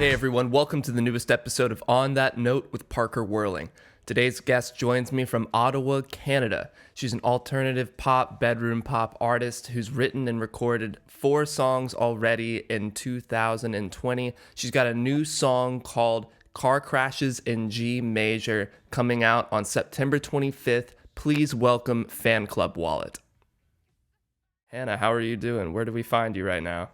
Hey everyone, welcome to the newest episode of On That Note with Parker Whirling. Today's guest joins me from Ottawa, Canada. She's an alternative pop, bedroom pop artist who's written and recorded 4 songs already in 2020. She's got a new song called Car Crashes in G Major coming out on September 25th. Please welcome fanclubwallet. Hannah, how are you doing? Where do we find you right now?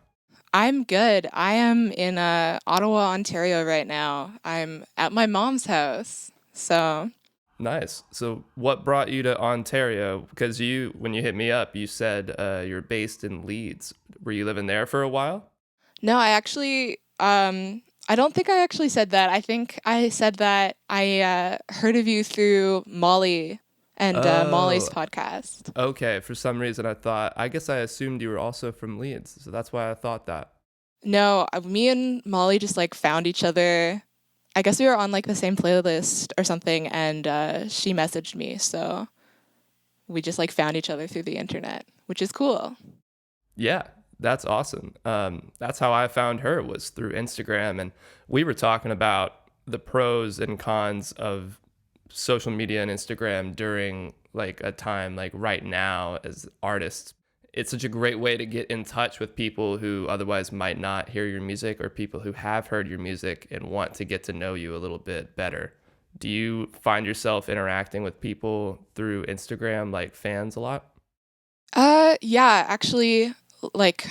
I'm good. I am in Ottawa, Ontario right now. I'm at my mom's house. So, Nice. So what brought you to Ontario? Because when you hit me up, you said you're based in Leeds. Were you living there for a while? no, I don't think I actually said that. I think I said that I heard of you through Molly and Molly's Oh, podcast. okay. For some reason, I guess I assumed you were also from Leeds. So that's why I thought that. No, me and Molly just like found each other. I guess we were on like the same playlist or something, and she messaged me. So we just like found each other through the internet, which is cool. Yeah, that's awesome. That's how I found her, was through Instagram. And we were talking about the pros and cons of social media and Instagram during like a time like right now as artists. It's such a great way to get in touch with people who otherwise might not hear your music, or people who have heard your music and want to get to know you a little bit better. Do you find yourself interacting with people through Instagram, like fans, a lot? Yeah, actually, like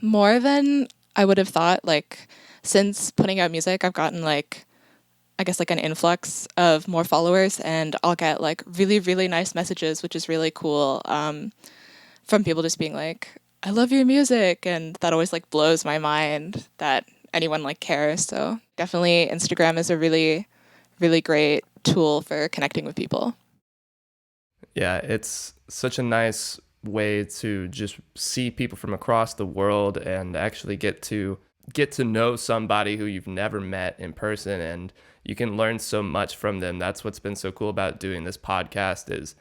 more than I would have thought. Like since putting out music, I've gotten like I guess like an influx of more followers, and I'll get like really really nice messages, which is really cool. From people just being like, "I love your music," and that always like blows my mind that anyone like cares. So definitely, Instagram is a really really great tool for connecting with people. Yeah, it's such a nice way to just see people from across the world and actually get to know somebody who you've never met in person, and you can learn so much from them. That's what's been so cool about doing this podcast is,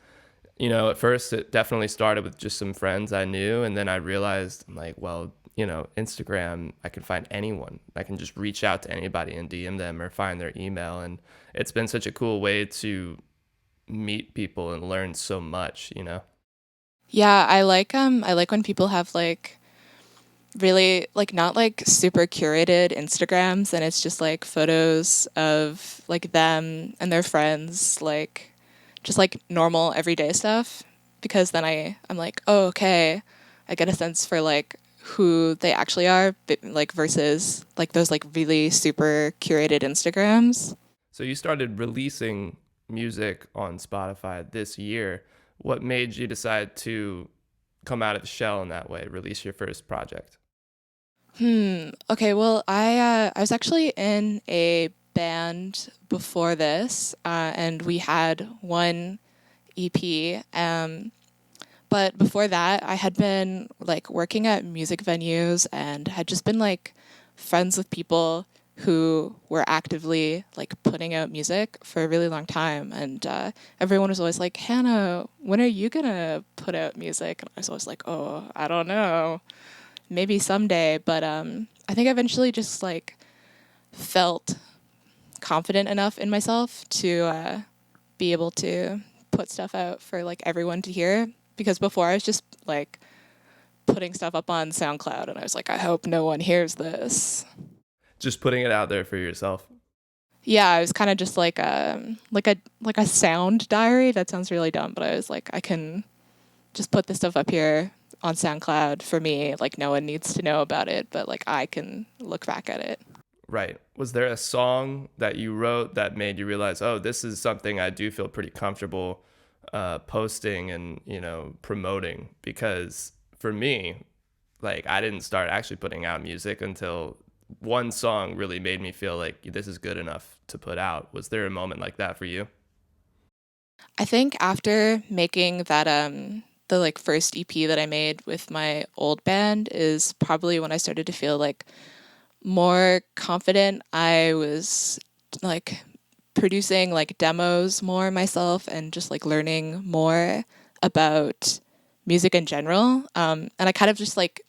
at first it definitely started with just some friends I knew, and then I realized I'm like, well, Instagram, I can find anyone. I can just reach out to anybody and DM them or find their email, and it's been such a cool way to meet people and learn so much. Yeah, I like when people have like really like not like super curated Instagrams, and it's just like photos of like them and their friends, like just like normal everyday stuff, because then I'm like, "Oh, okay. I get a sense for like who they actually are, like versus like those like really super curated Instagrams." So you started releasing music on Spotify this year. What made you decide to come out of the shell in that way, release your first project? Okay, well, I was actually in a band before this, and we had one EP. But before that, I had been like working at music venues and had just been like friends with people who were actively like putting out music for a really long time. And everyone was always like, "Hannah, when are you gonna put out music?" And I was always like, "Oh, I don't know, maybe someday." But I think I eventually just like felt confident enough in myself to be able to put stuff out for like everyone to hear, because before I was just like putting stuff up on SoundCloud and I was like, I hope no one hears this. Just putting it out there for yourself. Yeah, I was kind of just like a sound diary. That sounds really dumb, but I was like, I can just put this stuff up here on SoundCloud for me. Like no one needs to know about it, but like I can look back at it. Right. Was there a song that you wrote that made you realize, oh, this is something I do feel pretty comfortable posting and, promoting? Because for me, like, I didn't start actually putting out music until one song really made me feel like this is good enough to put out. Was there a moment like that for you? I think after making that the like first EP that I made with my old band is probably when I started to feel like more confident. I was like producing like demos more myself and just like learning more about music in general. And I kind of just like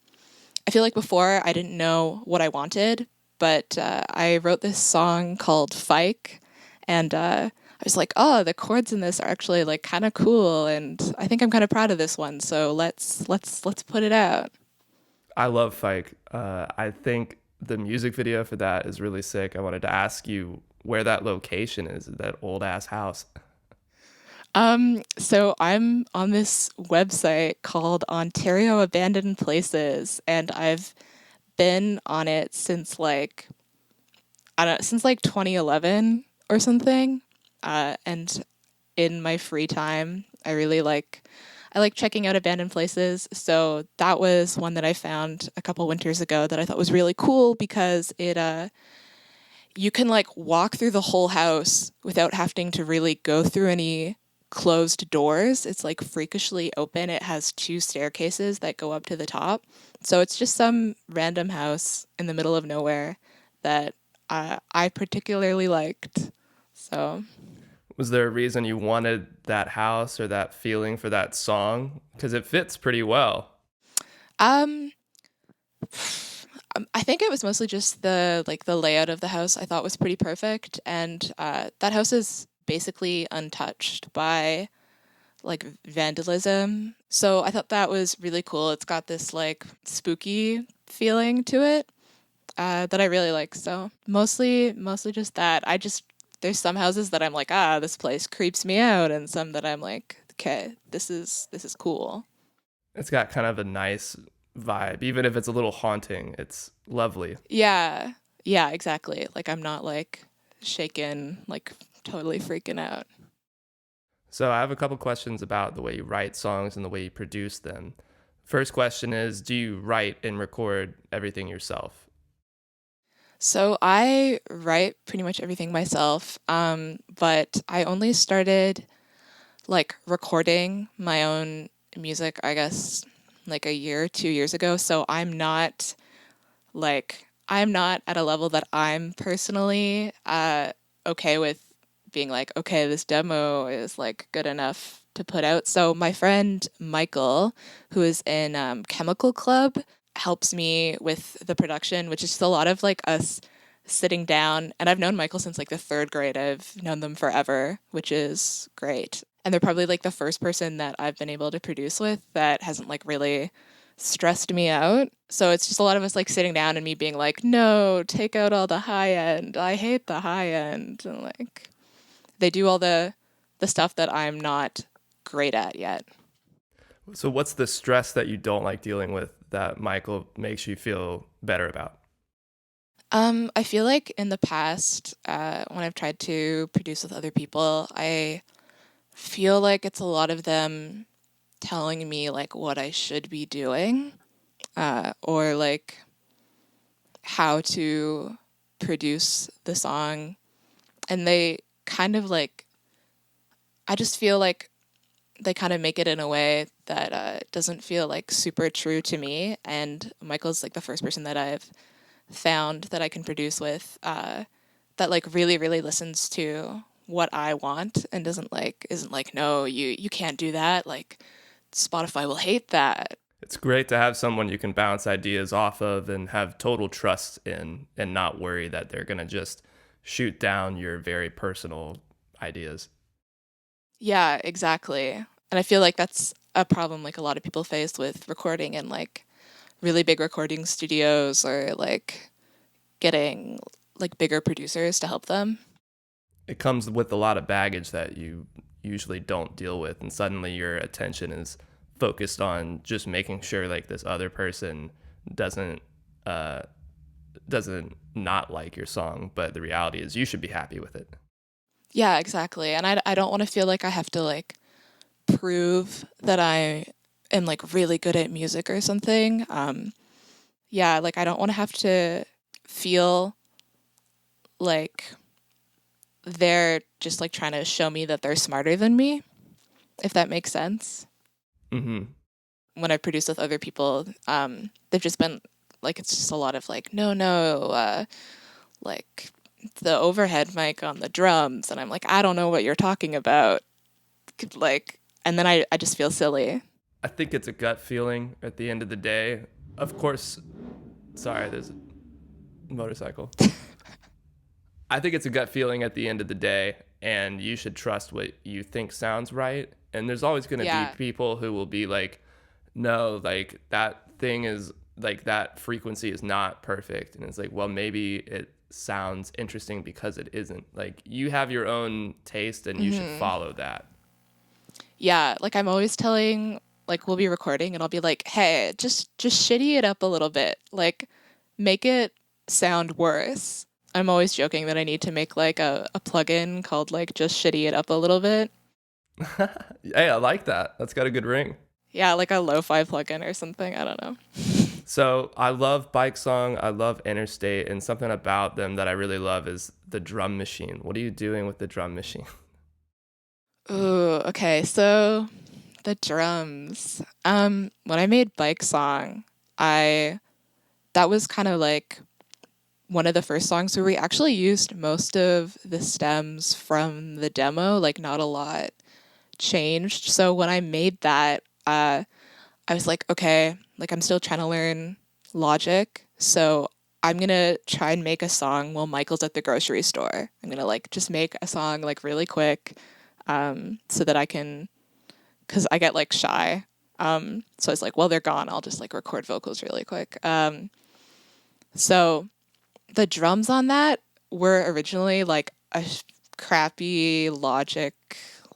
I feel like before I didn't know what I wanted, but I wrote this song called Fike, and I was like, oh, the chords in this are actually like kind of cool, and I think I'm kind of proud of this one. So let's put it out. I love Fike. I think the music video for that is really sick. I wanted to ask you where that location is, that old ass house. So I'm on this website called Ontario Abandoned Places, and I've been on it since like I don't know, since like 2011 or something. And in my free time, I like checking out abandoned places. So that was one that I found a couple winters ago that I thought was really cool because it you can like walk through the whole house without having to really go through any closed doors. It's like freakishly open. It has two staircases that go up to the top. So it's just some random house in the middle of nowhere that I particularly liked. So, Was there a reason you wanted that house or that feeling for that song? Because it fits pretty well. um, I think it was mostly just the layout of the house I thought was pretty perfect, and that house is basically untouched by like vandalism. So I thought that was really cool. It's got this like spooky feeling to it that I really like. So mostly just that. I just there's some houses that I'm like, ah, this place creeps me out, and some that I'm like, okay, this is cool. It's got kind of a nice vibe, even if it's a little haunting. It's lovely. Yeah, yeah, exactly. Like I'm not like shaken, like totally freaking out. So I have a couple questions about the way you write songs and the way you produce them. First question is, do you write and record everything yourself? So I write pretty much everything myself, but I only started like recording my own music, I guess, like a year, 2 years ago. So I'm not at a level that I'm personally okay with being like, okay, this demo is like good enough to put out. So my friend Michael, who is in Chemical Club, helps me with the production, which is just a lot of like us sitting down. And I've known Michael since like the third grade. I've known them forever, which is great. And they're probably like the first person that I've been able to produce with that hasn't like really stressed me out. So it's just a lot of us like sitting down and me being like, no, take out all the high end. I hate the high end. And like they do all the stuff that I'm not great at yet. So what's the stress that you don't like dealing with that Michael makes you feel better about? I feel like in the past, when I've tried to produce with other people, I feel like it's a lot of them telling me like what I should be doing, or like how to produce the song. And they kind of like, I just feel like they kind of make it in a way that doesn't feel like super true to me. And Michael's like the first person that I've found that I can produce with that like really listens to what I want and doesn't like isn't like no you can't do that, like Spotify will hate that. It's great to have someone you can bounce ideas off of and have total trust in and not worry that they're going to just shoot down your very personal ideas. Yeah, exactly. And I feel like that's a problem like a lot of people face with recording in like really big recording studios or like getting like bigger producers to help them. It comes with a lot of baggage that you usually don't deal with, and suddenly your attention is focused on just making sure like this other person doesn't uh doesn't not like your song, but the reality is you should be happy with it. Yeah, exactly. And I don't want to feel like I have to like prove that I am like really good at music or something. Yeah, like I don't want to have to feel like they're just like trying to show me that they're smarter than me, if that makes sense. Mm-hmm. When I produce with other people, they've just been like, it's just a lot of like, no, like the overhead mic on the drums. And I'm like, I don't know what you're talking about. Like, and then I just feel silly. I think it's a gut feeling at the end of the day. Of course, sorry, there's Motorcycle. I think it's a gut feeling at the end of the day, and you should trust what you think sounds right. And there's always going to be Yeah. people who will be like, no, like that thing is like that frequency is not perfect. And it's like, well, maybe it sounds interesting because it isn't. Like you have your own taste and you should follow that. Yeah, like I'm always telling, like we'll be recording and I'll be like, "Hey, just shitty it up a little bit. Like make it sound worse." I'm always joking that I need to make like a plugin called like just shitty it up a little bit. Hey, I like that. That's got a good ring. Yeah, like a lo-fi plugin or something. I don't know. So I love Bike Song. I love Interstate, and something about them that I really love is the drum machine. What are you doing with the drum machine? Ooh, okay. So the drums. When I made Bike Song, I that was kind of like one of the first songs where we actually used most of the stems from the demo, like not a lot changed. So when I made that, I was like, okay, like I'm still trying to learn Logic, so I'm gonna try and make a song while Michael's at the grocery store. I'm gonna like just make a song like really quick, so that I can, cause I get like shy. So I was like, well, they're gone. I'll just like record vocals really quick. So the drums on that were originally like a crappy Logic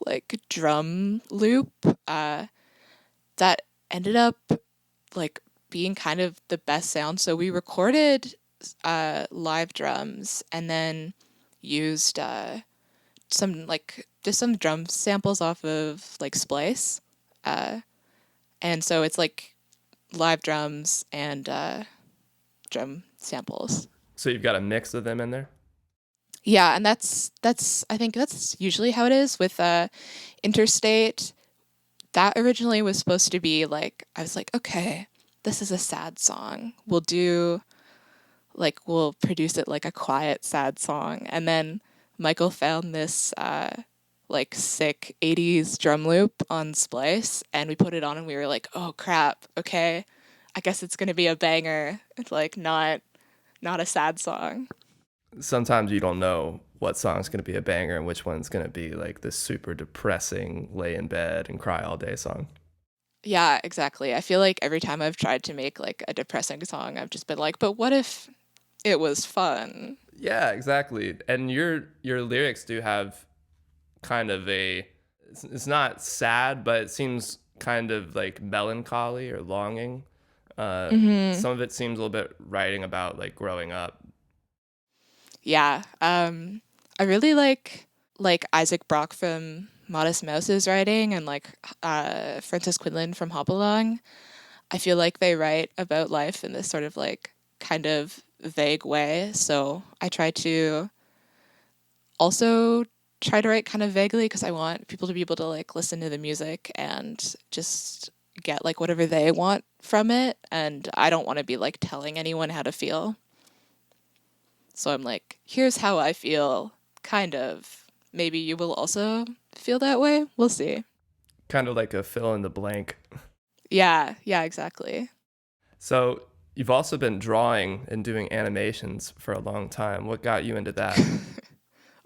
like drum loop, that ended up like being kind of the best sound. So we recorded live drums and then used some like just some drum samples off of like Splice. Uh, and so it's like live drums and drum samples. So you've got a mix of them in there? Yeah, and that's I think that's usually how it is with Interstate. That originally was supposed to be like I was like, okay, this is a sad song. We'll produce it like a quiet sad song. And then Michael found this like sick 80s drum loop on Splice and we put it on and we were like, "Oh crap. Okay. I guess it's going to be a banger. It's like not a sad song." Sometimes you don't know what song's going to be a banger and which one's going to be like this super depressing, lay in bed and cry all day song. Yeah, exactly. I feel like every time I've tried to make like a depressing song, I've just been like, "But what if it was fun?" Yeah, exactly. And your lyrics do have kind of a it's not sad, but it seems kind of like melancholy or longing. Some of it seems a little bit writing about like growing up. Yeah. I really like Isaac Brock from Modest Mouse's writing and like Francis Quinlan from Hopalong. I feel like they write about life in this sort of like kind of vague way. So I try to also try to write kind of vaguely because I want people to be able to like listen to the music and just get like whatever they want from it. And I don't want to be like telling anyone how to feel. So I'm like, here's how I feel, kind of. Maybe you will also feel that way. We'll see. Kind of like a fill in the blank. Yeah, exactly. So you've also been drawing and doing animations for a long time. What got you into that?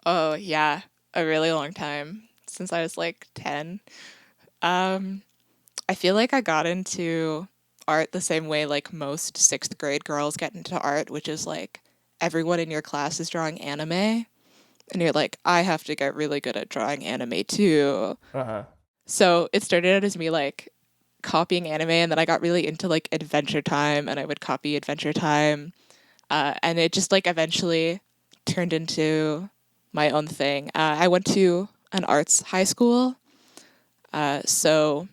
Oh, yeah, a really long time since I was like 10. Um, I feel like I got into art the same way like most sixth grade girls get into art, which is like everyone in your class is drawing anime. And you're like, I have to get really good at drawing anime too. Uh-huh. So it started out as me like copying anime, and then I got really into like Adventure Time, and I would copy Adventure Time, and it just like eventually turned into my own thing. I went to an arts high school, so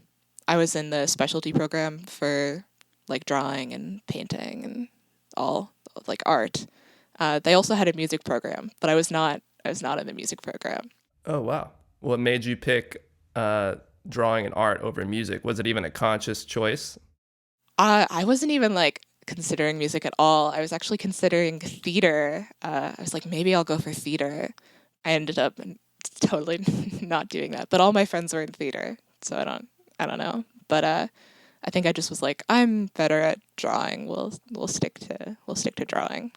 I was in the specialty program for like drawing and painting and all like art. They also had a music program, but I was not. I was not in the music program. Oh, wow. What made you pick drawing and art over music? Was it even a conscious choice? I wasn't even like considering music at all. I was actually considering theater. I was like, maybe I'll go for theater. I ended up totally not doing that. But all my friends were in theater, so I don't know. But I think I just was like, I'm better at drawing. We'll stick to drawing.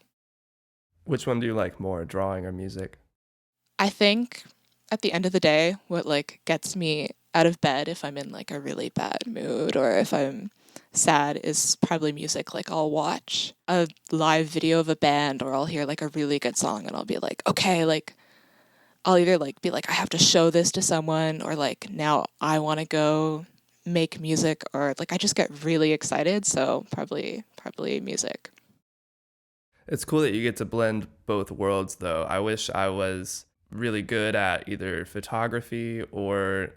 Which one do you like more, drawing or music? I think at the end of the day, what like gets me out of bed if I'm in like a really bad mood or if I'm sad is probably music. Like I'll watch a live video of a band or I'll hear like a really good song and I'll be like, okay, like I'll either like be like I have to show this to someone or like now I want to go make music or like I just get really excited, so probably music. It's cool that you get to blend both worlds, though. I wish I was really good at either photography or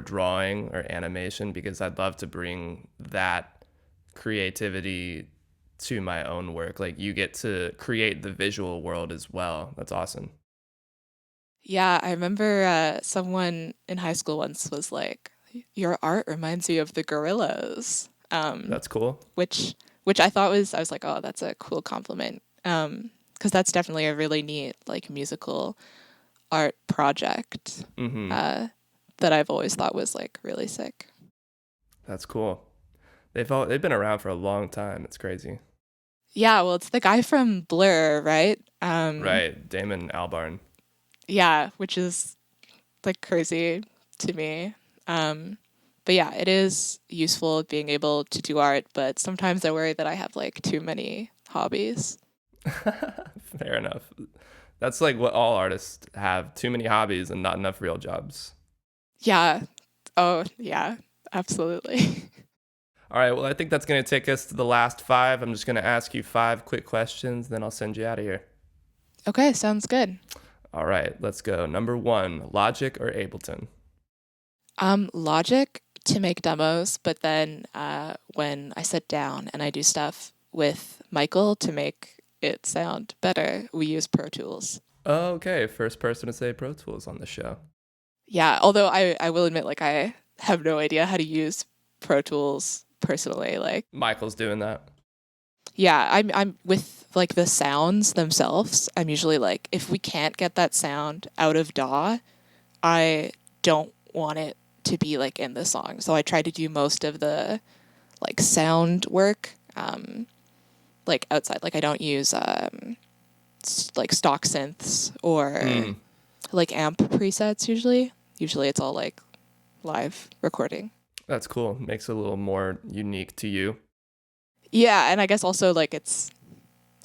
drawing or animation because I'd love to bring that creativity to my own work. Like you get to create the visual world as well. That's awesome. Yeah, I remember someone in high school once was like, "Your art reminds me of the Gorillas," That's cool. which which I thought was I was like, "Oh, that's a cool compliment," because that's definitely a really neat like musical art project Mm-hmm. uh, that I've always thought was like really sick. That's cool. They've been around for a long time. It's crazy. Yeah, well, it's the guy from Blur, right? Right. Damon Albarn. Yeah, which is like crazy to me. Um, but yeah, it is useful being able to do art, but sometimes I worry that I have like too many hobbies. Fair enough. That's like what all artists have, too many hobbies and not enough real jobs. Yeah. Oh, yeah, absolutely. All right, well, I think that's going to take us to the last five. I'm just going to ask you five quick questions, then I'll send you out of here. Okay, sounds good. All right, let's go. Number one, Logic or Ableton? Logic to make demos, but then when I sit down and I do stuff with Michael to make it sound better, we use Pro Tools. Okay, first person to say Pro Tools on the show. Yeah, although I will admit, like, I have no idea how to use Pro Tools personally. Like, Michael's doing that. yeah, I'm with like the sounds themselves. I'm usually like, if we can't get that sound out of DAW, I don't want it to be like in the song. So I try to do most of the like sound work, like outside. Like I don't use like stock synths or Mm, like amp presets usually. Usually it's all like live recording. that's cool. Makes it a little more unique to you. Yeah, and I guess also like it's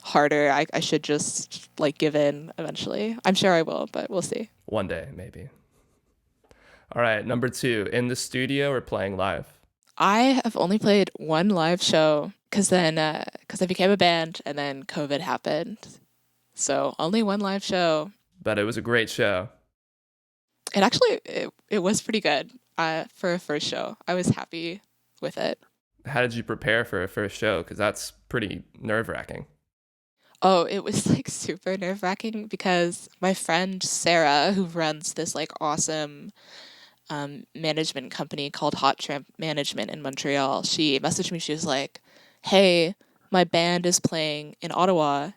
harder. I should just like give in eventually. I'm sure I will, but we'll see. One day, maybe. All right, number two, in the studio or playing live? I have only played one live show because I became a band and then COVID happened. So only one live show. But it was a great show. It was pretty good for a first show. I was happy with it. How did you prepare for a first show? Because that's pretty nerve wracking. Oh, it was like super nerve wracking because my friend Sarah, who runs this like awesome management company called Hot Tramp Management in Montreal, she messaged me. She was like, "Hey, my band is playing in Ottawa.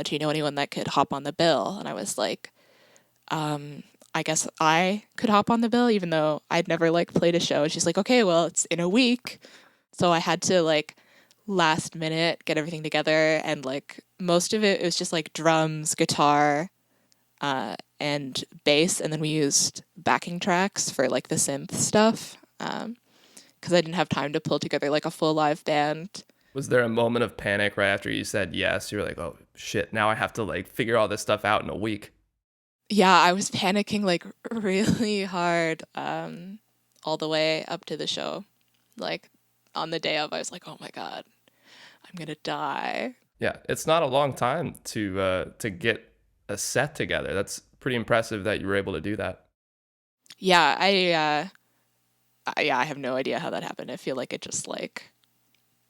Do you know anyone that could hop on the bill?" And I was like, I guess I could hop on the bill, even though I'd never like played a show. And she's like, "Okay, well, it's in a week." So I had to like last minute get everything together, and like most of it was just like drums, guitar, and bass, and then we used backing tracks for like the synth stuff because I didn't have time to pull together like a full live band. Was there a moment of panic right after you said yes? You were like, oh shit, now I have to like figure all this stuff out in a week. Yeah, I was panicking like really hard all the way up to the show. Like on the day of, I was like, "Oh my god, I'm gonna die." Yeah, it's not a long time to get a set together. That's pretty impressive that you were able to do that. Yeah, yeah, I have no idea how that happened. I feel like it just like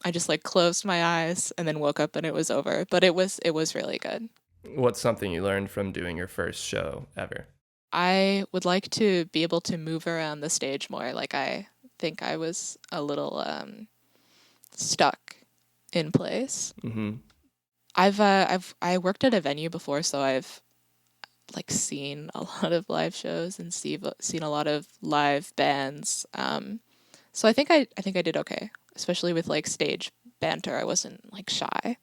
I just like closed my eyes and then woke up and it was over. But it was really good. What's something you learned from doing your first show ever? I would like to be able to move around the stage more. Like I think I was a little stuck in place. Mm-hmm. I worked at a venue before, so I've like seen a lot of live shows and seen a lot of live bands. So I think I did okay, especially with like stage banter. I wasn't like shy.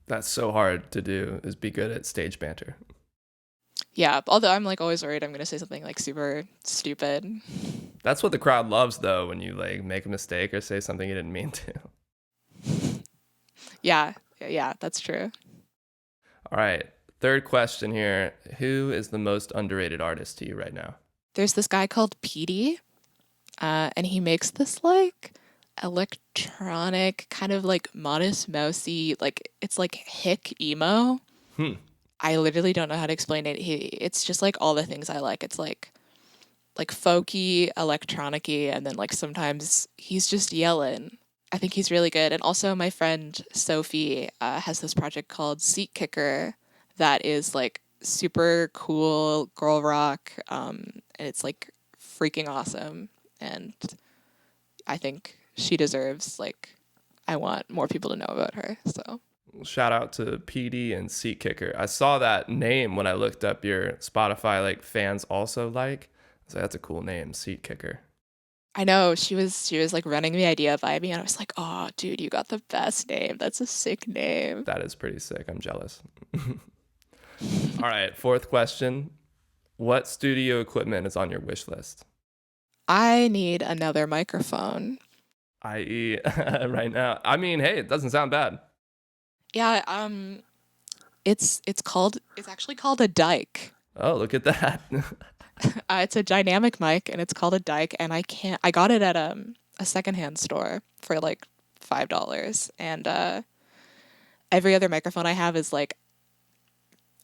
That's so hard to do, is be good at stage banter. Yeah, although I'm like always worried I'm gonna say something like super stupid. That's what the crowd loves, though, when you like make a mistake or say something you didn't mean to. Yeah, yeah, that's true. All right. Third question here. Who is the most underrated artist to you right now? There's this guy called Petey, and he makes this like electronic kind of like modest mousy, like it's like hick emo. Hmm. I literally don't know how to explain it. It's just like all the things I like. It's like folky, electronicy, and then like sometimes he's just yelling. I think he's really good. And also my friend Sophie has this project called Seat Kicker that is like super cool girl rock, and it's like freaking awesome. And I think she deserves like I want more people to know about her. So Shout out to PD and Seat Kicker. I saw that name when I looked up your Spotify, like fans also like. So that's a cool name, Seat Kicker. I know she was like running the idea by me, and I was like, "Oh, dude, you got the best name. That's a sick name." That is pretty sick. I'm jealous. All right, fourth question. What studio equipment is on your wish list? I need another microphone. I.e., right now. I mean, hey, it doesn't sound bad. Yeah, it's actually called a dike. Oh, look at that. It's a dynamic mic, and it's called a dike. And I got it at a secondhand store for like $5. And every other microphone I have is like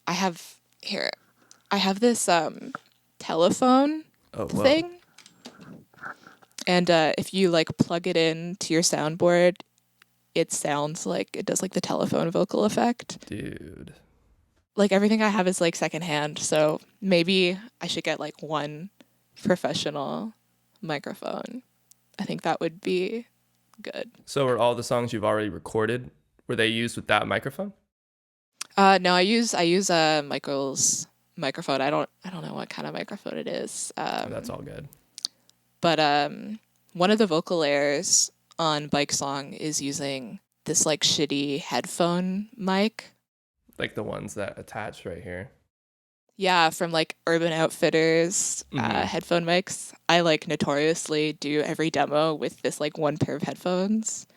I have here. I have this telephone Oh, whoa. thing, and if you like plug it in to your soundboard, it sounds like it does like the telephone vocal effect. Dude. Like everything I have is like secondhand, so maybe I should get like one professional microphone. I think that would be good. So are all the songs you've already recorded, were they used with that microphone? No, I use Michael's microphone. I don't know what kind of microphone it is. Oh, that's all good. But one of the vocal layers on Bike Song is using this like shitty headphone mic. Like the ones that attach right here. Yeah, from like Urban Outfitters Mm-hmm. headphone mics. I like notoriously do every demo with this like one pair of headphones.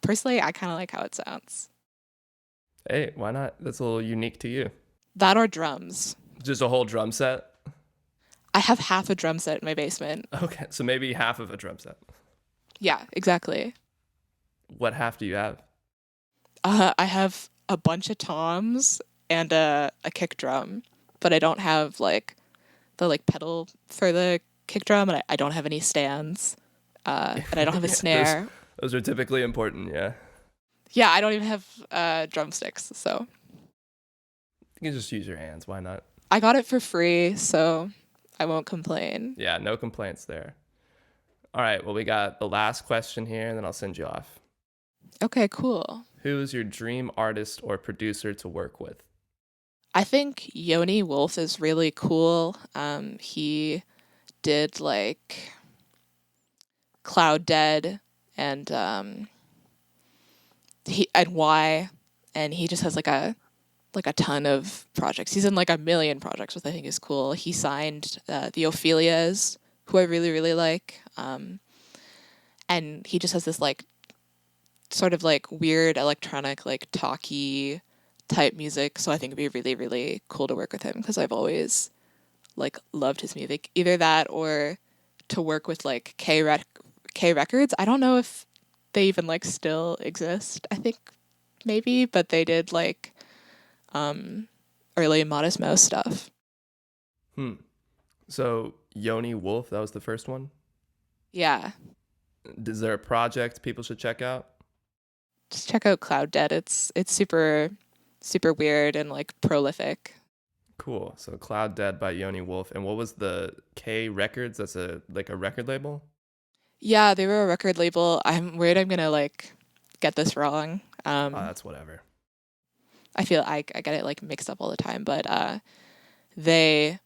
Personally, I kind of like how it sounds. Hey, why not? That's a little unique to you. That or drums. Just a whole drum set? I have half a drum set in my basement. Okay, so maybe half of a drum set. Yeah, exactly. What half do you have? I have a bunch of toms and a kick drum, but I don't have like the like pedal for the kick drum, and I don't have any stands, and I don't have a Yeah, those, snare. those are typically important, yeah. Yeah, I don't even have drumsticks, so You can just use your hands, why not? I got it for free, so I won't complain. Yeah, no complaints there. All right, well, we got the last question here, and then I'll send you off. Okay, cool. Who is your dream artist or producer to work with? I think Yoni Wolf is really cool. He did like Cloud Dead and he and Y, and he just has like a ton of projects. He's in like a million projects, which I think is cool. He signed the Ophelias, who I really really like, and he just has this like sort of like weird electronic like talky type music. So I think it'd be really really cool to work with him because I've always like loved his music. Either that or to work with like K Records. I don't know if they even like still exist. I think maybe, but they did like early Modest Mouse stuff. Hmm. So, Yoni Wolf, that was the first one? Yeah, Is there a project people should check out? just check out Cloud Dead. It's super super weird and like prolific. Cool. So, Cloud Dead by Yoni Wolf. And what was the K Records? That's a record label? Yeah, they were a record label. I'm worried I'm gonna like get this wrong. Oh, that's whatever. I feel I get it like mixed up all the time, but they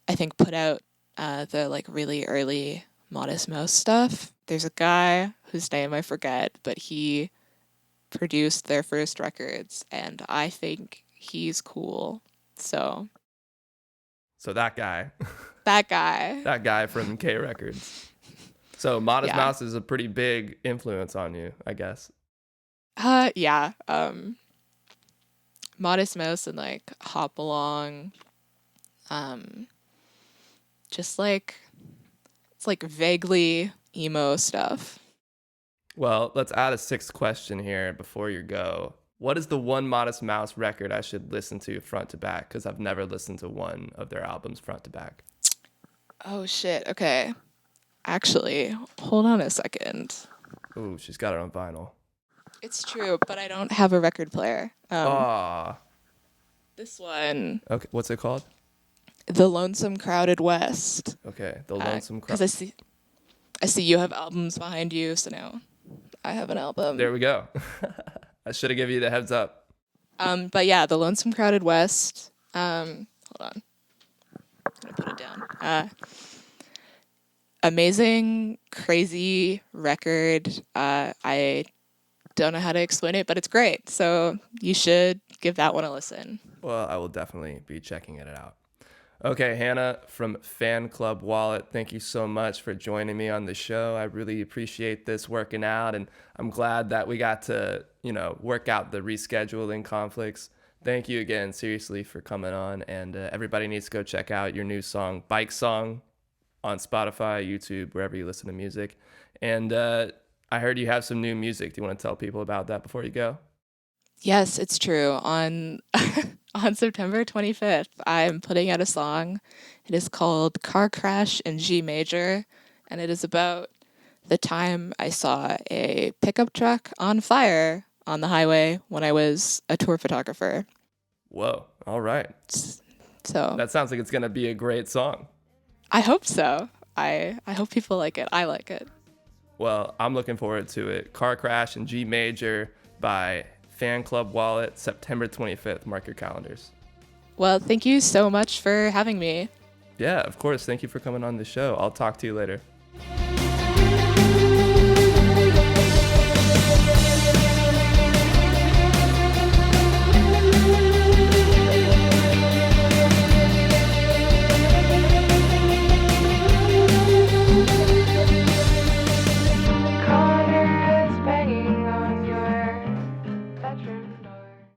I think put out the like really early Modest Mouse stuff. There's a guy whose name I forget, but he produced their first records, and I think he's cool. So that guy, that guy. that guy from K Records. So Modest Yeah. Mouse is a pretty big influence on you, I guess. Yeah. Modest Mouse and like Hop Along. Just like it's like vaguely emo stuff. Well, let's add a sixth question here before you go. What is the one Modest Mouse record I should listen to front to back? Because I've never listened to one of their albums front to back. Oh shit. Okay. Actually, hold on a second. Ooh, she's got it on vinyl. It's true, but I don't have a record player. Ah, This one, okay. What's it called? The Lonesome Crowded West. Okay, The Lonesome Because Crowd. I see you have albums behind you, so now I have an album. There we go. I should have given you the heads up. But yeah, The Lonesome Crowded West. Hold on. I'm gonna put it down. Amazing, crazy record. I don't know how to explain it, but it's great. So you should give that one a listen. Well, I will definitely be checking it out. Okay, Hannah from fanclubwallet, thank you so much for joining me on the show. I really appreciate this working out, and I'm glad that we got to, work out the rescheduling conflicts. Thank you again, seriously, for coming on, and everybody needs to go check out your new song, Bike Song, on Spotify, YouTube, wherever you listen to music. And I heard you have some new music. Do you want to tell people about that before you go? Yes, it's true. On on September 25th, I'm putting out a song. It is called Car Crash in G Major, and it is about the time I saw a pickup truck on fire on the highway when I was a tour photographer. Whoa, all right. So That sounds like it's going to be a great song. I hope so. I hope people like it. I like it. Well, I'm looking forward to it. Car Crash in G Major by fanclubwallet, September 25th. Mark your calendars. Well, thank you so much for having me. Yeah, of course. Thank you for coming on the show. I'll talk to you later.